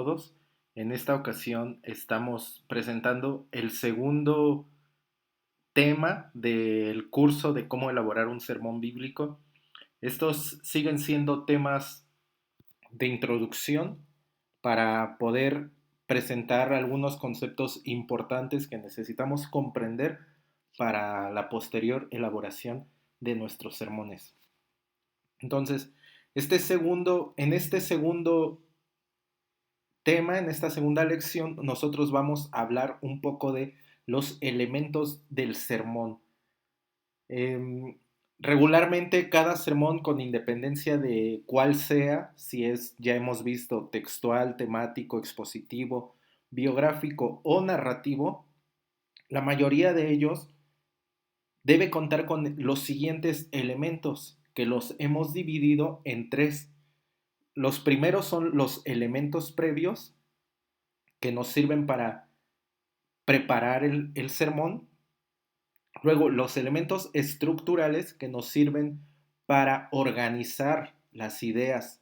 todos. En esta ocasión estamos presentando el segundo tema del curso de cómo elaborar un sermón bíblico. Estos siguen siendo temas de introducción para poder presentar algunos conceptos importantes que necesitamos comprender para la posterior elaboración de nuestros sermones. Entonces, en este segundo tema, en esta segunda lección, nosotros vamos a hablar un poco de los elementos del sermón. Eh, Regularmente cada sermón, con independencia de cuál sea, si es, ya hemos visto, textual, temático, expositivo, biográfico o narrativo, la mayoría de ellos debe contar con los siguientes elementos, que los hemos dividido en tres. Los primeros son los elementos previos, que nos sirven para preparar el sermón. Luego, los elementos estructurales, que nos sirven para organizar las ideas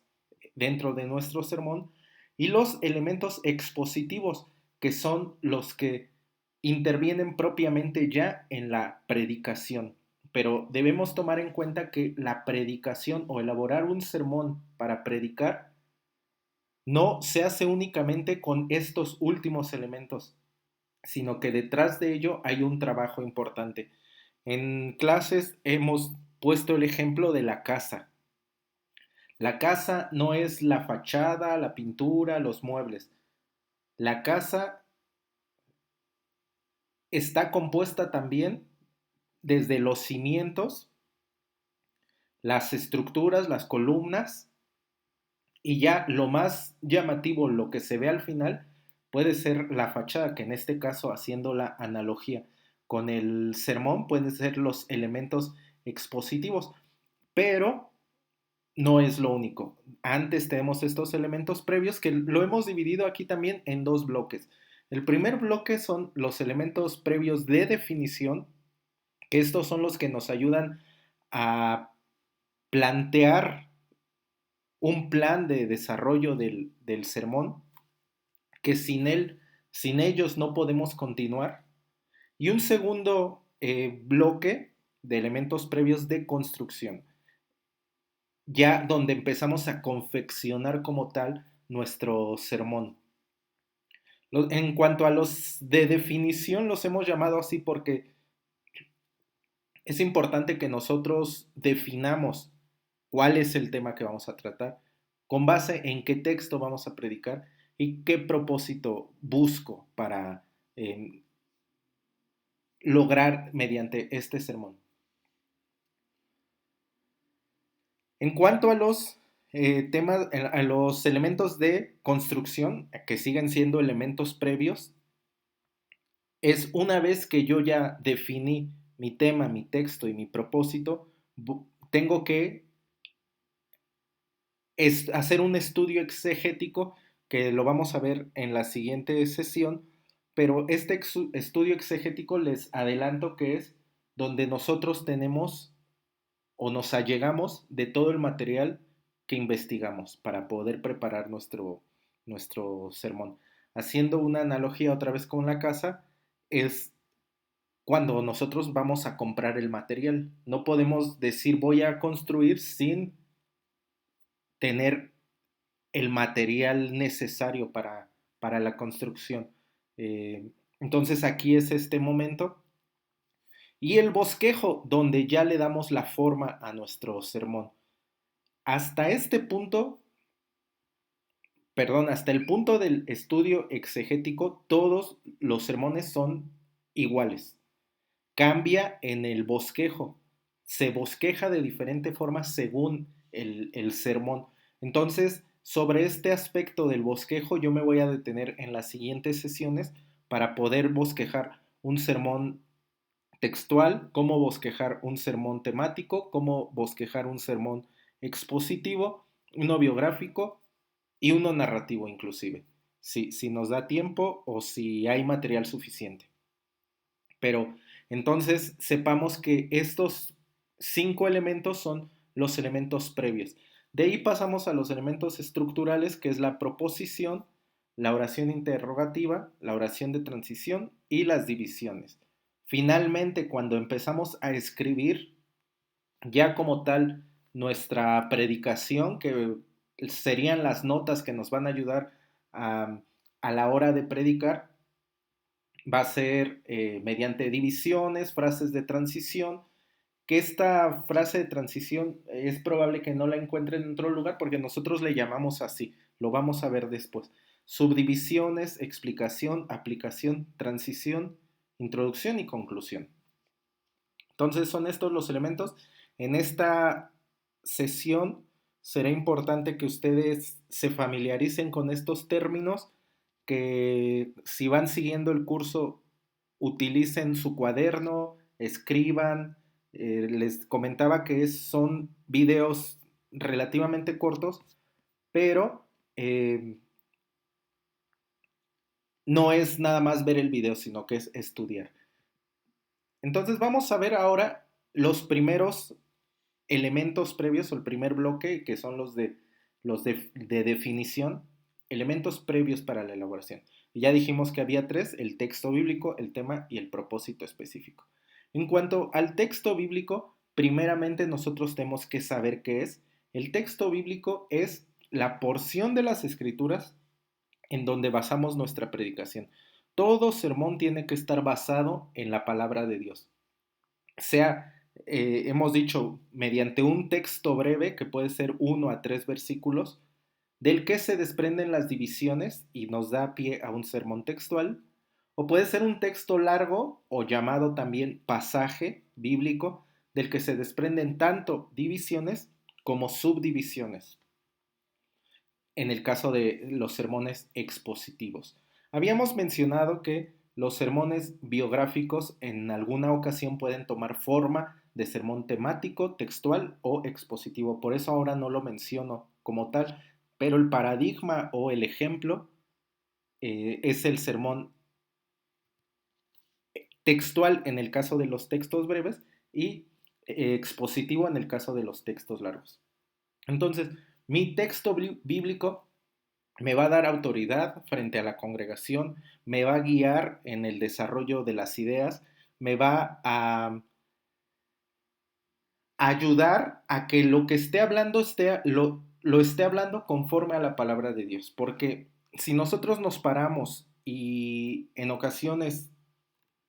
dentro de nuestro sermón. Y los elementos expositivos, que son los que intervienen propiamente ya en la predicación. Pero debemos tomar en cuenta que la predicación o elaborar un sermón para predicar no se hace únicamente con estos últimos elementos, sino que detrás de ello hay un trabajo importante. En clases hemos puesto el ejemplo de la casa. La casa no es la fachada, la pintura, los muebles. La casa está compuesta también desde los cimientos, las estructuras, las columnas, y ya lo más llamativo, lo que se ve al final, puede ser la fachada, que en este caso, haciendo la analogía con el sermón, pueden ser los elementos expositivos, pero no es lo único. Antes tenemos estos elementos previos que lo hemos dividido aquí también en dos bloques. El primer bloque son los elementos previos de definición, que estos son los que nos ayudan a plantear un plan de desarrollo del sermón, que sin ellos no podemos continuar. Y un segundo bloque de elementos previos de construcción, ya donde empezamos a confeccionar como tal nuestro sermón. En cuanto a los de definición, los hemos llamado así porque es importante que nosotros definamos cuál es el tema que vamos a tratar, con base en qué texto vamos a predicar y qué propósito busco para lograr mediante este sermón. En cuanto a los temas, a los elementos de construcción, que siguen siendo elementos previos, es una vez que yo ya definí mi tema, mi texto y mi propósito, tengo que hacer un estudio exegético, que lo vamos a ver en la siguiente sesión, pero este estudio exegético les adelanto que es donde nosotros tenemos o nos allegamos de todo el material que investigamos para poder preparar nuestro sermón. Haciendo una analogía otra vez con la casa, es cuando nosotros vamos a comprar el material. No podemos decir voy a construir sin tener el material necesario para la construcción. Entonces aquí es este momento. Y el bosquejo, donde ya le damos la forma a nuestro sermón. Hasta este punto, perdón, hasta el punto del estudio exegético, todos los sermones son iguales. Cambia en el bosquejo. Se bosqueja de diferente forma según el sermón. Entonces, sobre este aspecto del bosquejo, yo me voy a detener en las siguientes sesiones para poder bosquejar un sermón textual, cómo bosquejar un sermón temático, cómo bosquejar un sermón expositivo, uno biográfico y uno narrativo inclusive, si nos da tiempo o si hay material suficiente. Pero entonces sepamos que estos 5 elementos son los elementos previos. De ahí pasamos a los elementos estructurales, que es la proposición, la oración interrogativa, la oración de transición y las divisiones. Finalmente, cuando empezamos a escribir, ya como tal, nuestra predicación, que serían las notas que nos van a ayudar a la hora de predicar, va a ser mediante divisiones, frases de transición, que esta frase de transición es probable que no la encuentren en otro lugar porque nosotros le llamamos así, lo vamos a ver después. Subdivisiones, explicación, aplicación, transición, introducción y conclusión. Entonces son estos los elementos. En esta sesión será importante que ustedes se familiaricen con estos términos, que si van siguiendo el curso utilicen su cuaderno, escriban. Les comentaba que son videos relativamente cortos, pero no es nada más ver el video, sino que es estudiar. Entonces vamos a ver ahora los primeros elementos previos o el primer bloque, que son los de definición, elementos previos para la elaboración. Y ya dijimos que había tres: el texto bíblico, el tema y el propósito específico. En cuanto al texto bíblico, primeramente nosotros tenemos que saber qué es. El texto bíblico es la porción de las escrituras en donde basamos nuestra predicación. Todo sermón tiene que estar basado en la palabra de Dios. Sea, hemos dicho, mediante un texto breve, que puede ser 1 a 3 versículos, del que se desprenden las divisiones y nos da pie a un sermón textual, o puede ser un texto largo o llamado también pasaje bíblico, del que se desprenden tanto divisiones como subdivisiones, en el caso de los sermones expositivos. Habíamos mencionado que los sermones biográficos en alguna ocasión pueden tomar forma de sermón temático, textual o expositivo. Por eso ahora no lo menciono como tal, pero el paradigma o el ejemplo es el sermón textual en el caso de los textos breves y expositivo en el caso de los textos largos. Entonces, mi texto bíblico me va a dar autoridad frente a la congregación, me va a guiar en el desarrollo de las ideas, me va a ayudar a que lo que esté hablando lo esté hablando conforme a la palabra de Dios. Porque si nosotros nos paramos y en ocasiones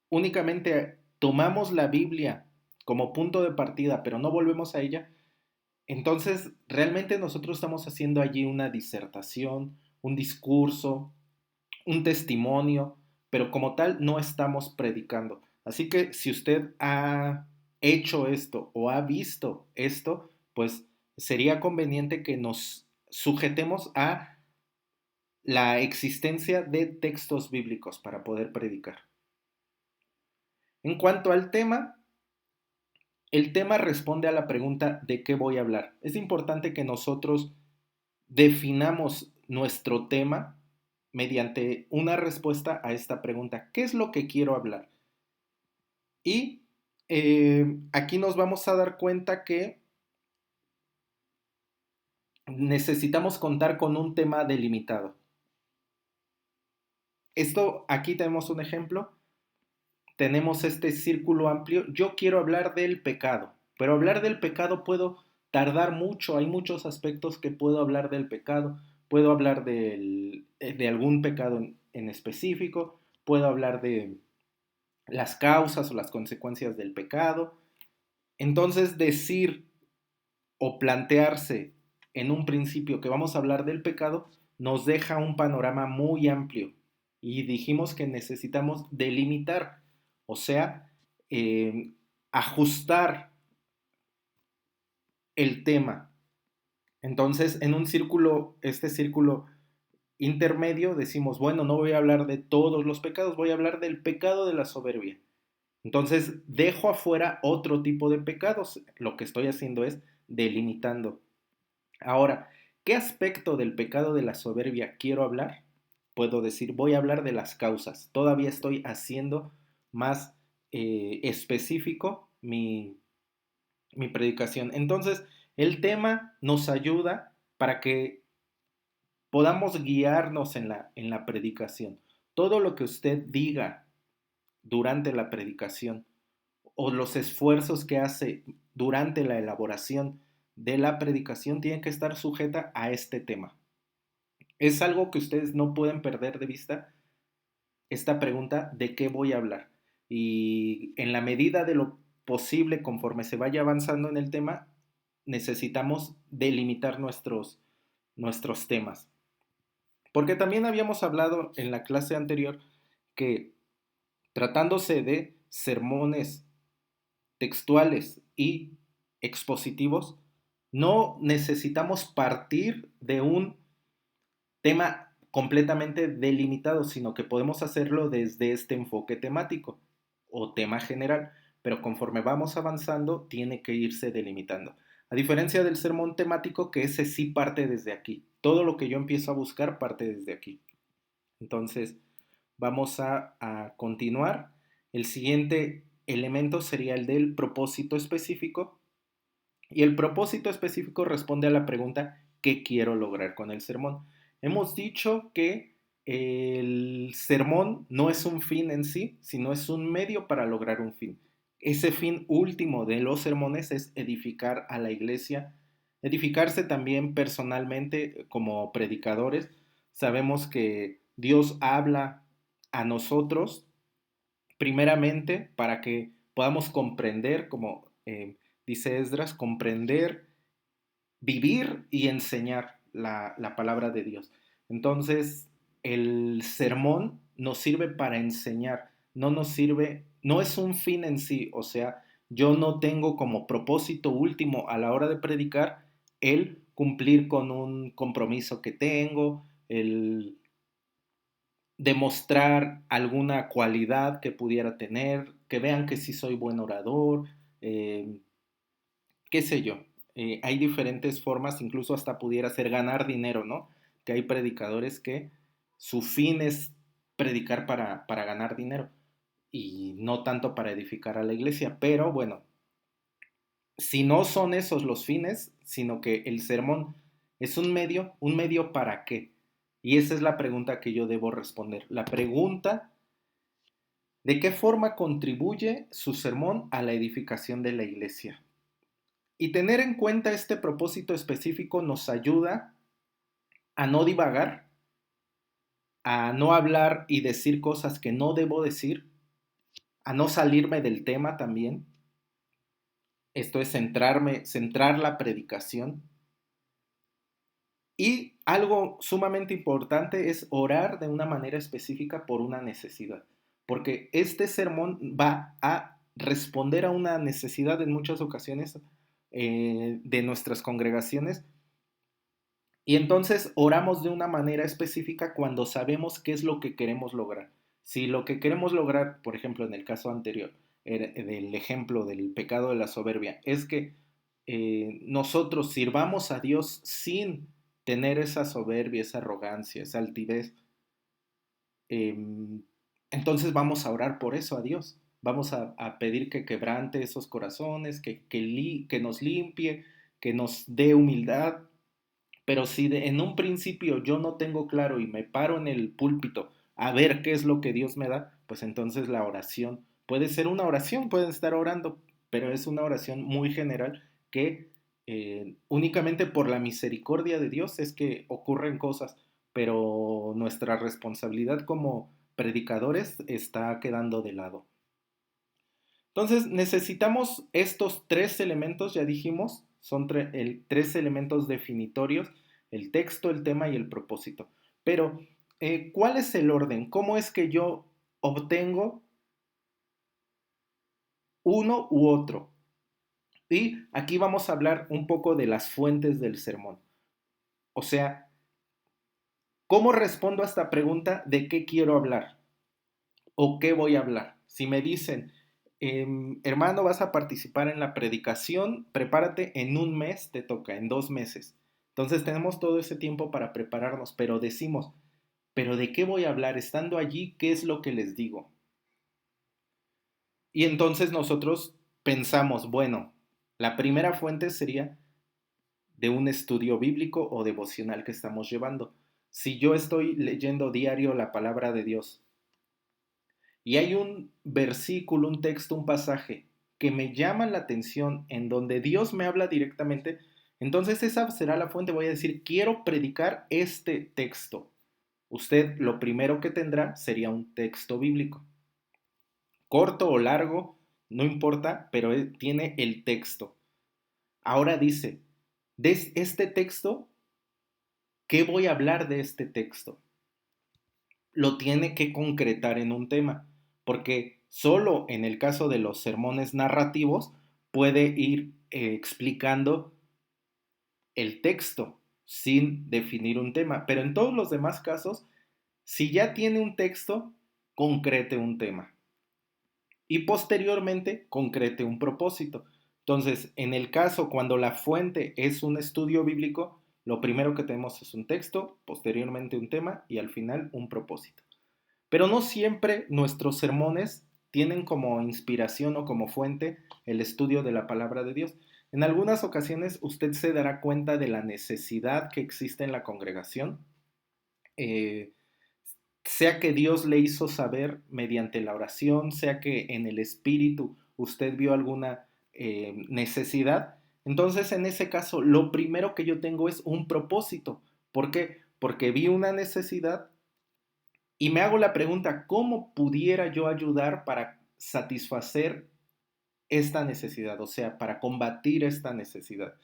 únicamente tomamos la Biblia como punto de partida, pero no volvemos a ella, entonces realmente nosotros estamos haciendo allí una disertación, un discurso, un testimonio, pero como tal no estamos predicando. Así que si usted ha hecho esto o ha visto esto, pues sería conveniente que nos sujetemos a la existencia de textos bíblicos para poder predicar. En cuanto al tema, el tema responde a la pregunta ¿de qué voy a hablar? Es importante que nosotros definamos nuestro tema mediante una respuesta a esta pregunta. ¿Qué es lo que quiero hablar? Y aquí nos vamos a dar cuenta que necesitamos contar con un tema delimitado. Esto, aquí tenemos un ejemplo. Tenemos este círculo amplio. Yo quiero hablar del pecado, pero hablar del pecado puedo tardar mucho. Hay muchos aspectos que puedo hablar del pecado. Puedo hablar de algún pecado en específico. Puedo hablar de las causas o las consecuencias del pecado. Entonces, decir o plantearse en un principio que vamos a hablar del pecado nos deja un panorama muy amplio y dijimos que necesitamos delimitar, o sea, ajustar el tema. Entonces, en un círculo, este círculo intermedio, decimos, bueno, no voy a hablar de todos los pecados, voy a hablar del pecado de la soberbia. Entonces, dejo afuera otro tipo de pecados. Lo que estoy haciendo es delimitando. Ahora, ¿qué aspecto del pecado de la soberbia quiero hablar? Puedo decir, voy a hablar de las causas. Todavía estoy haciendo más específico mi predicación. Entonces, el tema nos ayuda para que podamos guiarnos en la predicación. Todo lo que usted diga durante la predicación o los esfuerzos que hace durante la elaboración de la predicación tienen que estar sujeta a este tema. Es algo que ustedes no pueden perder de vista, esta pregunta de qué voy a hablar. Y en la medida de lo posible, conforme se vaya avanzando en el tema, necesitamos delimitar nuestros temas. Porque también habíamos hablado en la clase anterior que tratándose de sermones textuales y expositivos, no necesitamos partir de un tema completamente delimitado, sino que podemos hacerlo desde este enfoque temático o tema general, pero conforme vamos avanzando tiene que irse delimitando. A diferencia del sermón temático, que ese sí parte desde aquí. Todo lo que yo empiezo a buscar parte desde aquí. Entonces, vamos a continuar. El siguiente elemento sería el del propósito específico. Y el propósito específico responde a la pregunta, ¿qué quiero lograr con el sermón? Hemos dicho que el sermón no es un fin en sí, sino es un medio para lograr un fin. Ese fin último de los sermones es edificar a la iglesia, edificarse también personalmente como predicadores. Sabemos que Dios habla a nosotros primeramente para que podamos comprender, como dice Esdras, comprender, vivir y enseñar la palabra de Dios. Entonces, el sermón nos sirve para enseñar, no nos sirve, no es un fin en sí, o sea, yo no tengo como propósito último a la hora de predicar el cumplir con un compromiso que tengo, el demostrar alguna cualidad que pudiera tener, que vean que sí soy buen orador, eh, qué sé yo. Hay diferentes formas, incluso hasta pudiera ser ganar dinero, ¿no? Que hay predicadores que su fin es predicar para ganar dinero y no tanto para edificar a la iglesia. Pero bueno, si no son esos los fines, sino que el sermón es un medio para qué? Y esa es la pregunta que yo debo responder. La pregunta, ¿de qué forma contribuye su sermón a la edificación de la iglesia? Y tener en cuenta este propósito específico nos ayuda a no divagar, a no hablar y decir cosas que no debo decir, a no salirme del tema también. Esto es centrar la predicación. Y algo sumamente importante es orar de una manera específica por una necesidad, porque este sermón va a responder a una necesidad en muchas ocasiones de nuestras congregaciones. Y entonces oramos de una manera específica cuando sabemos qué es lo que queremos lograr. Si lo que queremos lograr, por ejemplo, en el caso anterior, del ejemplo del pecado de la soberbia, es que nosotros sirvamos a Dios sin tener esa soberbia, esa arrogancia, esa altivez, eh, entonces vamos a orar por eso a Dios. Vamos a pedir que quebrante esos corazones, que nos limpie, que nos dé humildad. Pero si en un principio yo no tengo claro y me paro en el púlpito a ver qué es lo que Dios me da, pues entonces la oración puede ser una oración, pueden estar orando, pero es una oración muy general que únicamente por la misericordia de Dios es que ocurren cosas, pero nuestra responsabilidad como predicadores está quedando de lado. Entonces necesitamos estos tres elementos, ya dijimos, son tres elementos definitorios, el texto, el tema y el propósito. Pero, ¿cuál es el orden? ¿Cómo es que yo obtengo uno u otro? Y aquí vamos a hablar un poco de las fuentes del sermón. O sea, ¿cómo respondo a esta pregunta de qué quiero hablar? ¿O qué voy a hablar? Si me dicen, hermano, vas a participar en la predicación, prepárate, en un mes te toca, en 2 meses. Entonces tenemos todo ese tiempo para prepararnos, pero decimos, ¿pero de qué voy a hablar? Estando allí, ¿qué es lo que les digo? Y entonces nosotros pensamos, bueno, la primera fuente sería de un estudio bíblico o devocional que estamos llevando. Si yo estoy leyendo diario la palabra de Dios y hay un versículo, un texto, un pasaje que me llama la atención, en donde Dios me habla directamente, entonces esa será la fuente. Voy a decir, quiero predicar este texto. Usted lo primero que tendrá sería un texto bíblico. Corto o largo, no importa, pero tiene el texto. Ahora dice, de este texto, ¿qué voy a hablar de este texto? Lo tiene que concretar en un tema, porque solo en el caso de los sermones narrativos puede ir explicando el texto sin definir un tema, pero en todos los demás casos, si ya tiene un texto, concrete un tema y posteriormente concrete un propósito. Entonces, en el caso cuando la fuente es un estudio bíblico, lo primero que tenemos es un texto, posteriormente un tema y al final un propósito. Pero no siempre nuestros sermones tienen como inspiración o como fuente el estudio de la palabra de Dios. En algunas ocasiones usted se dará cuenta de la necesidad que existe en la congregación, eh, sea que Dios le hizo saber mediante la oración, sea que en el espíritu usted vio alguna necesidad. Entonces, en ese caso, lo primero que yo tengo es un propósito. ¿Por qué? Porque vi una necesidad y me hago la pregunta, ¿cómo pudiera yo ayudar para satisfacer esta necesidad? O sea, para combatir esta necesidad.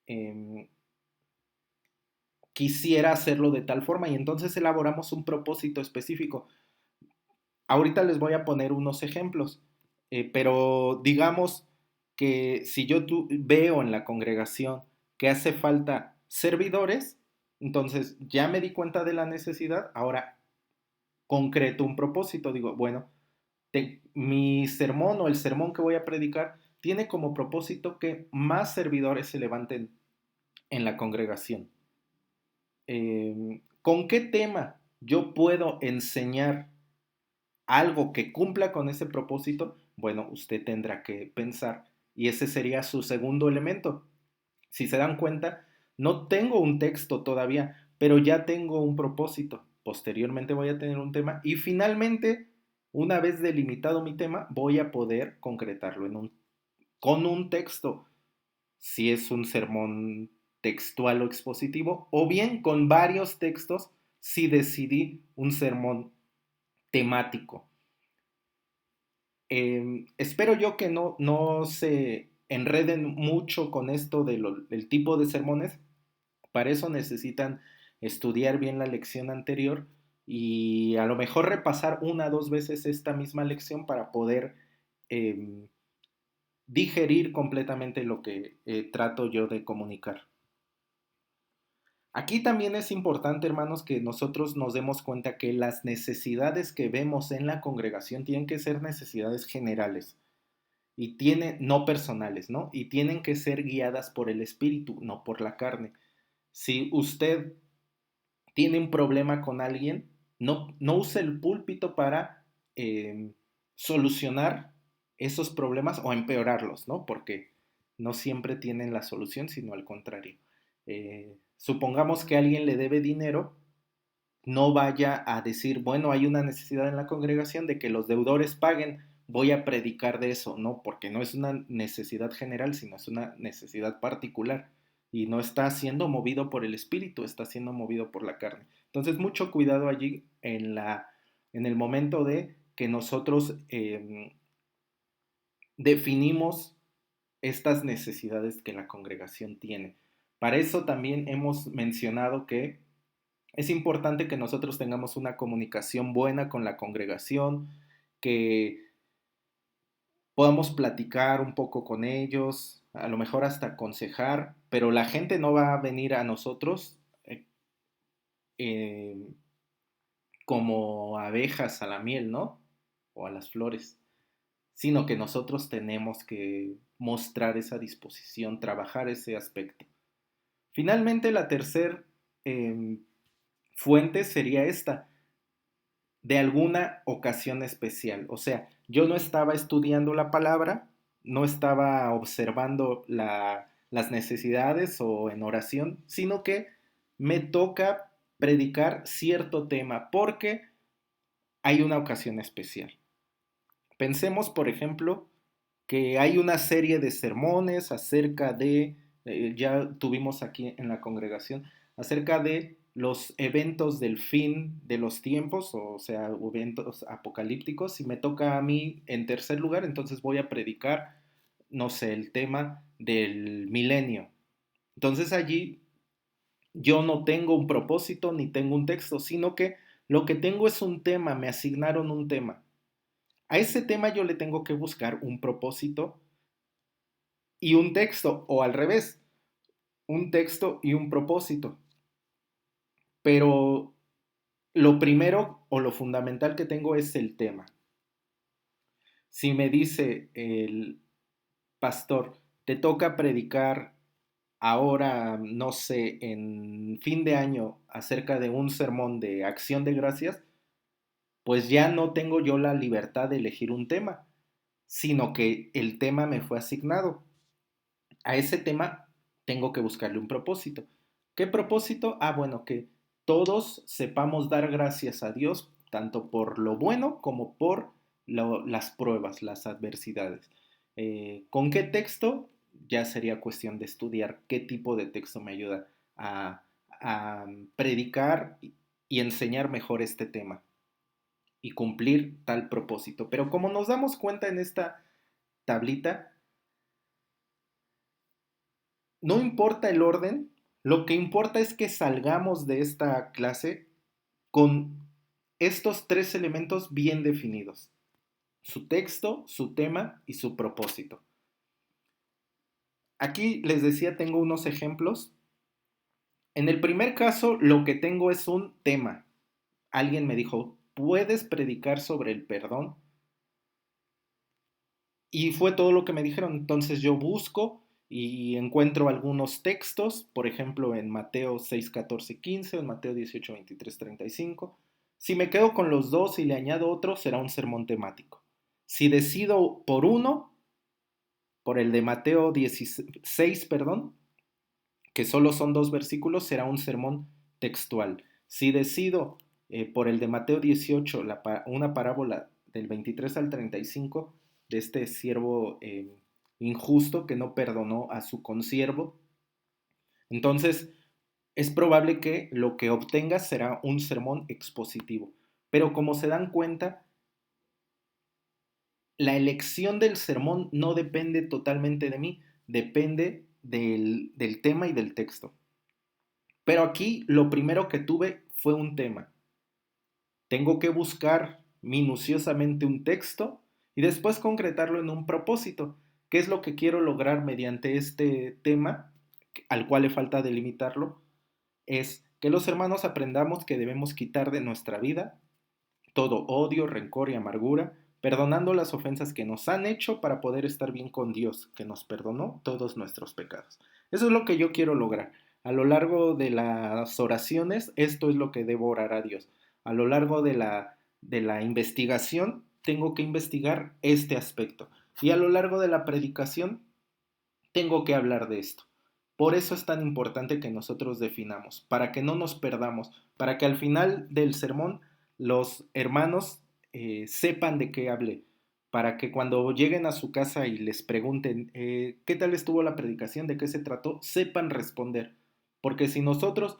Eh, Quisiera hacerlo de tal forma y entonces elaboramos un propósito específico. Ahorita les voy a poner unos ejemplos, pero digamos que si yo veo en la congregación que hace falta servidores, entonces ya me di cuenta de la necesidad, ahora concreto un propósito, digo, bueno, mi sermón o el sermón que voy a predicar tiene como propósito que más servidores se levanten en la congregación. ¿Con qué tema yo puedo enseñar algo que cumpla con ese propósito? Bueno, usted tendrá que pensar y ese sería su segundo elemento. Si se dan cuenta, no tengo un texto todavía, pero ya tengo un propósito. Posteriormente voy a tener un tema y finalmente, una vez delimitado mi tema, voy a poder concretarlo con un texto, si es un sermón textual o expositivo, o bien con varios textos si decidí un sermón temático. Espero yo que no se enreden mucho con esto del tipo de sermones. Para eso necesitan estudiar bien la lección anterior y a lo mejor repasar una o dos veces esta misma lección para poder eh, digerir completamente lo que trato yo de comunicar. Aquí también es importante, hermanos, que nosotros nos demos cuenta que las necesidades que vemos en la congregación tienen que ser necesidades generales y no personales, ¿no? Y tienen que ser guiadas por el espíritu, no por la carne. Si usted tiene un problema con alguien, no use el púlpito para solucionar esos problemas o empeorarlos, ¿no? Porque no siempre tienen la solución, sino al contrario. Supongamos que alguien le debe dinero, no vaya a decir, bueno, hay una necesidad en la congregación de que los deudores paguen, voy a predicar de eso, no, porque no es una necesidad general, sino es una necesidad particular y no está siendo movido por el espíritu, está siendo movido por la carne. Entonces, mucho cuidado allí en el momento de que nosotros definimos estas necesidades que la congregación tiene. Para eso también hemos mencionado que es importante que nosotros tengamos una comunicación buena con la congregación, que podamos platicar un poco con ellos, a lo mejor hasta aconsejar, pero la gente no va a venir a nosotros eh, como abejas a la miel, ¿no? O a las flores, sino que nosotros tenemos que mostrar esa disposición, trabajar ese aspecto. Finalmente, la tercera fuente sería esta, de alguna ocasión especial. O sea, yo no estaba estudiando la palabra, no estaba observando las necesidades o en oración, sino que me toca predicar cierto tema porque hay una ocasión especial. Pensemos, por ejemplo, que hay una serie de sermones acerca de, ya tuvimos aquí en la congregación, acerca de los eventos del fin de los tiempos, o sea, eventos apocalípticos. Si me toca a mí en tercer lugar, entonces voy a predicar, no sé, el tema del milenio. Entonces allí yo no tengo un propósito ni tengo un texto, sino que lo que tengo es un tema, me asignaron un tema. A ese tema yo le tengo que buscar un propósito y un texto, o al revés, un texto y un propósito. Pero lo primero o lo fundamental que tengo es el tema. Si me dice el pastor, te toca predicar ahora, no sé, en fin de año acerca de un sermón de acción de gracias, pues ya no tengo yo la libertad de elegir un tema, sino que el tema me fue asignado. A ese tema tengo que buscarle un propósito. ¿Qué propósito? Ah, bueno, que todos sepamos dar gracias a Dios, tanto por lo bueno como por las pruebas, las adversidades. ¿Con qué texto? Ya sería cuestión de estudiar qué tipo de texto me ayuda a predicar y enseñar mejor este tema y cumplir tal propósito. Pero como nos damos cuenta en esta tablita, no importa el orden, lo que importa es que salgamos de esta clase con estos tres elementos bien definidos: su texto, su tema y su propósito. Aquí les decía, tengo unos ejemplos. En el primer caso, lo que tengo es un tema. Alguien me dijo, ¿puedes predicar sobre el perdón? Y fue todo lo que me dijeron. Entonces yo busco y encuentro algunos textos, por ejemplo en Mateo 6, 14, 15 o en Mateo 18, 23, 35. Si me quedo con los dos y le añado otro, será un sermón temático. Si decido por uno, por el de Mateo 16, perdón, que solo son dos versículos, será un sermón textual. Si decido por el de Mateo 18, una parábola del 23 al 35 de este siervo injusto que no perdonó a su consiervo, entonces es probable que lo que obtenga será un sermón expositivo. Pero como se dan cuenta, la elección del sermón no depende totalmente de mí, depende del tema y del texto. Pero aquí lo primero que tuve fue un tema. Tengo que buscar minuciosamente un texto y después concretarlo en un propósito. ¿Qué es lo que quiero lograr mediante este tema, al cual le falta delimitarlo? Es que los hermanos aprendamos que debemos quitar de nuestra vida todo odio, rencor y amargura, perdonando las ofensas que nos han hecho para poder estar bien con Dios, que nos perdonó todos nuestros pecados. Eso es lo que yo quiero lograr. A lo largo de las oraciones, esto es lo que debo orar a Dios. A lo largo de la investigación, tengo que investigar este aspecto. Y a lo largo de la predicación, tengo que hablar de esto. Por eso es tan importante que nosotros definamos, para que no nos perdamos, para que al final del sermón los hermanos sepan de qué hablé, para que cuando lleguen a su casa y les pregunten qué tal estuvo la predicación, de qué se trató, sepan responder. Porque si nosotros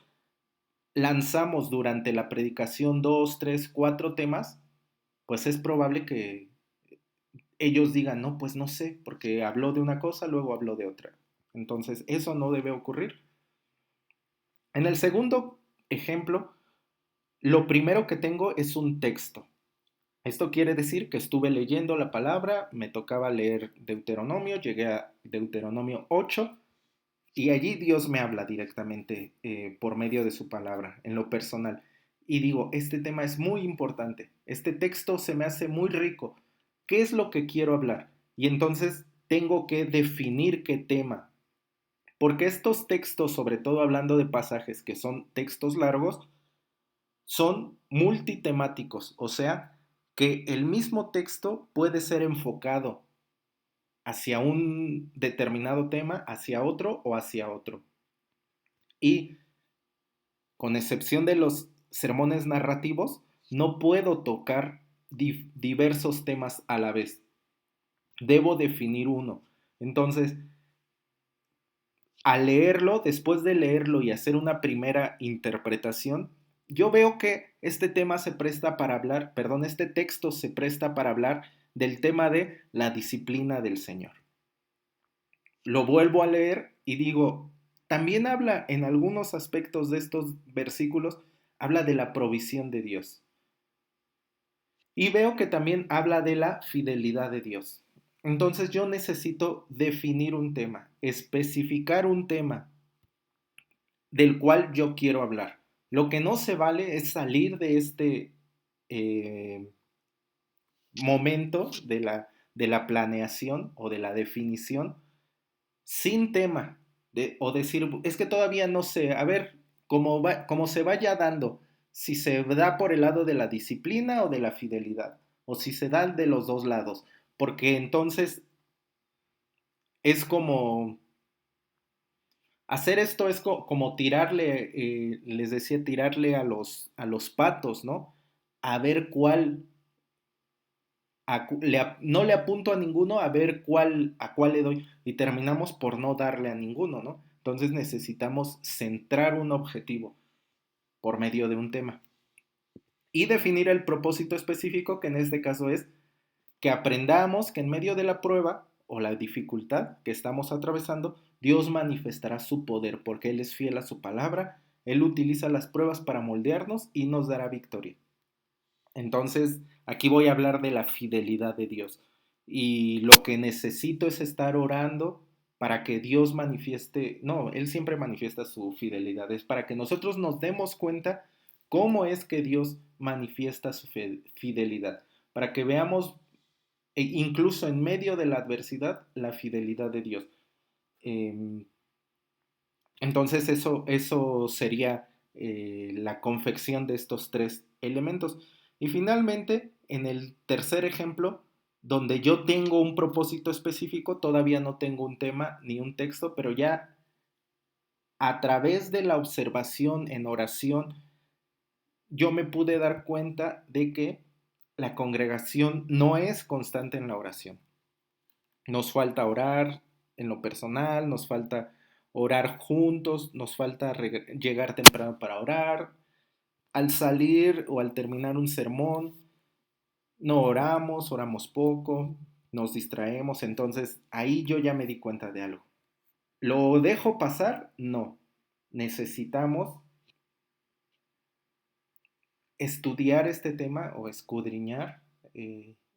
lanzamos durante la predicación dos, tres, cuatro temas, pues es probable que ellos digan, no, pues no sé, porque habló de una cosa, luego habló de otra. Entonces, eso no debe ocurrir. En el segundo ejemplo, lo primero que tengo es un texto. Esto quiere decir que estuve leyendo la palabra, me tocaba leer Deuteronomio, llegué a Deuteronomio 8 y allí Dios me habla directamente por medio de su palabra, en lo personal. Y digo, este tema es muy importante, este texto se me hace muy rico. ¿Qué es lo que quiero hablar? Y entonces tengo que definir qué tema. Porque estos textos, sobre todo hablando de pasajes que son textos largos, son multitemáticos, o sea, que el mismo texto puede ser enfocado hacia un determinado tema, hacia otro o hacia otro. Y con excepción de los sermones narrativos, no puedo tocar diversos temas a la vez. Debo definir uno. Entonces, al leerlo, después de leerlo y hacer una primera interpretación, yo veo que este tema se presta para hablar, perdón, este texto se presta para hablar del tema de la disciplina del Señor. Lo vuelvo a leer y digo, también habla en algunos aspectos de estos versículos, habla de la provisión de Dios. Y veo que también habla de la fidelidad de Dios. Entonces yo necesito definir un tema, especificar un tema del cual yo quiero hablar. Lo que no se vale es salir de este eh, momento de la planeación o de la definición sin tema, o decir, es que todavía no sé, a ver, cómo se vaya dando, si se da por el lado de la disciplina o de la fidelidad, o si se da de los dos lados, porque entonces es como, hacer esto es como tirarle, les decía, tirarle a los patos, ¿no? A ver cuál, no le apunto a ninguno, a ver a cuál le doy, y terminamos por no darle a ninguno, ¿no? Entonces necesitamos centrar un objetivo por medio de un tema y definir el propósito específico, que en este caso es que aprendamos que en medio de la prueba o la dificultad que estamos atravesando, Dios manifestará su poder porque Él es fiel a su palabra, Él utiliza las pruebas para moldearnos y nos dará victoria. Entonces, aquí voy a hablar de la fidelidad de Dios. Y lo que necesito es estar orando para que Dios manifieste, no, Él siempre manifiesta su fidelidad, es para que nosotros nos demos cuenta cómo es que Dios manifiesta su fidelidad, para que veamos, incluso en medio de la adversidad, la fidelidad de Dios. Eh, entonces eso sería la confección de estos tres elementos. Y finalmente, en el tercer ejemplo, donde yo tengo un propósito específico, todavía no tengo un tema ni un texto, pero ya a través de la observación en oración, yo me pude dar cuenta de que la congregación no es constante en la oración. Nos falta orar en lo personal, nos falta orar juntos, nos falta llegar temprano para orar. Al salir o al terminar un sermón, no oramos, oramos poco, nos distraemos. Entonces ahí yo ya me di cuenta de algo. ¿Lo dejo pasar? No. Necesitamos estudiar este tema o escudriñar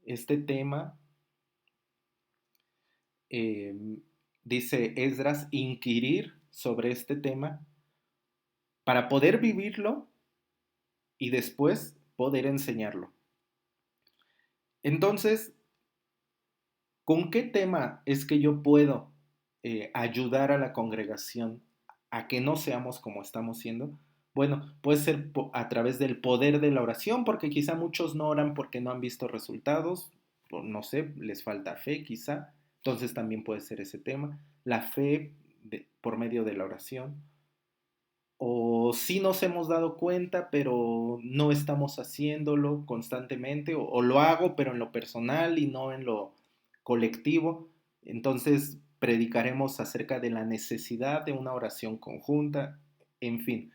este tema. eh, Dice Esdras, inquirir sobre este tema para poder vivirlo y después poder enseñarlo. Entonces, ¿con qué tema es que yo puedo ayudar a la congregación a que no seamos como estamos siendo? Bueno, puede ser a través del poder de la oración, porque quizá muchos no oran porque no han visto resultados, no sé, les falta fe quizá, entonces también puede ser ese tema, la fe por medio de la oración. O sí nos hemos dado cuenta, pero no estamos haciéndolo constantemente, o lo hago, pero en lo personal y no en lo colectivo. Entonces predicaremos acerca de la necesidad de una oración conjunta, en fin.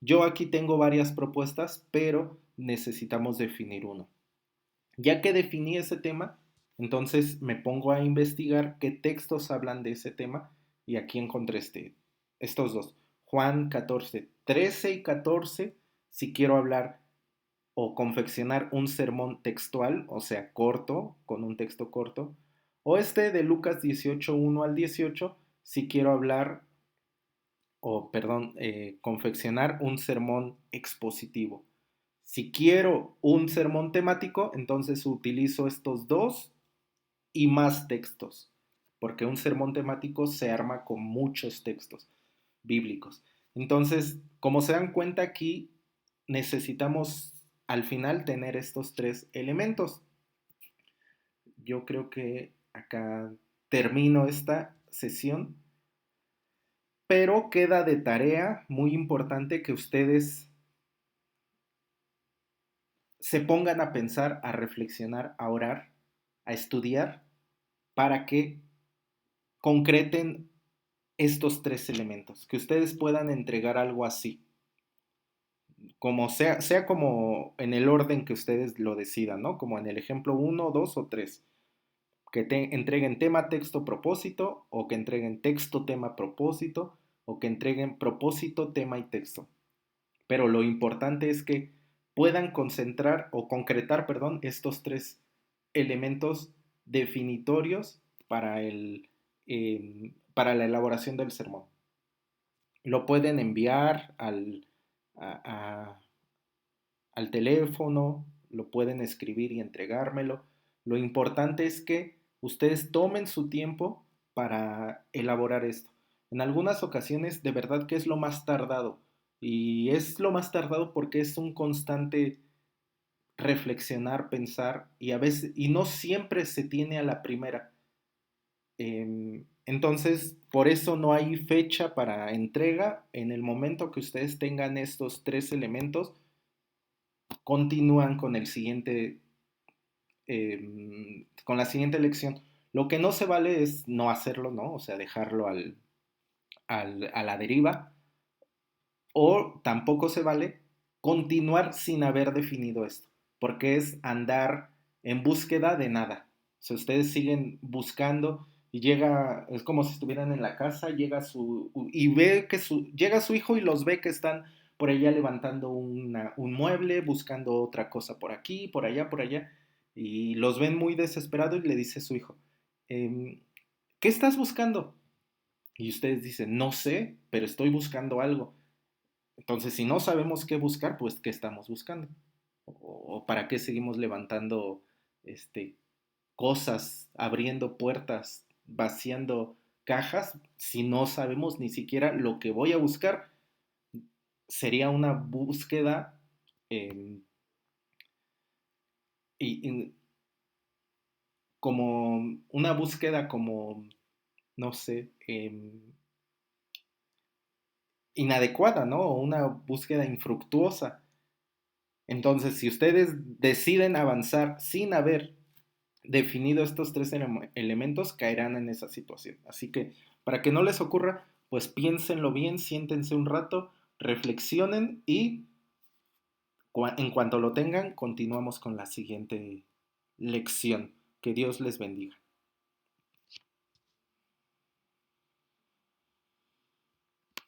Yo aquí tengo varias propuestas, pero necesitamos definir uno. Ya que definí ese tema, entonces me pongo a investigar qué textos hablan de ese tema y aquí encontré estos dos. Juan 14, 13 y 14, si quiero hablar o confeccionar un sermón textual, o sea, corto, con un texto corto, o este de Lucas 18, 1 al 18, si quiero hablar, o perdón, confeccionar un sermón expositivo. Si quiero un sermón temático, entonces utilizo estos dos y más textos, porque un sermón temático se arma con muchos textos bíblicos. Entonces, como se dan cuenta aquí, necesitamos al final tener estos tres elementos. Yo creo que acá termino esta sesión pero queda de tarea muy importante que ustedes se pongan a pensar, a reflexionar, a orar, a estudiar, para que concreten estos tres elementos, que ustedes puedan entregar algo así, como sea como en el orden que ustedes lo decidan, ¿no? Como en el ejemplo uno, 2 o 3, que entreguen tema, texto, propósito, o que entreguen texto, tema, propósito, o que entreguen propósito, tema y texto. Pero lo importante es que puedan concentrar o concretar, perdón, estos tres elementos definitorios para la elaboración del sermón. Lo pueden enviar a- a- al teléfono, lo pueden escribir y entregármelo. Lo importante es que ustedes tomen su tiempo para elaborar esto. En algunas ocasiones, de verdad que es lo más tardado. Y es lo más tardado porque es un constante reflexionar, pensar, y a veces, y no siempre se tiene a la primera. Entonces, por eso no hay fecha para entrega. En el momento que ustedes tengan estos tres elementos, continúan con la siguiente lección. Lo que no se vale es no hacerlo, ¿no? O sea, dejarlo a la deriva. O tampoco se vale continuar sin haber definido esto, porque es andar en búsqueda de nada. O sea, ustedes siguen buscando y es como si estuvieran en la casa, y ve que llega su hijo y los ve que están por allá levantando un mueble, buscando otra cosa por aquí, por allá, y los ven muy desesperados y le dice a su hijo, ¿qué estás buscando? Y ustedes dicen, no sé, pero estoy buscando algo. Entonces, si no sabemos qué buscar, pues ¿qué estamos buscando? O para qué seguimos levantando este, cosas, abriendo puertas, vaciando cajas, si no sabemos ni siquiera lo que voy a buscar. Sería una búsqueda eh, y como una búsqueda como, no sé, inadecuada, ¿no? O una búsqueda infructuosa. Entonces, si ustedes deciden avanzar sin haber definido estos tres elementos, caerán en esa situación. Así que, para que no les ocurra, pues piénsenlo bien, siéntense un rato, reflexionen y en cuanto lo tengan, continuamos con la siguiente lección. Que Dios les bendiga.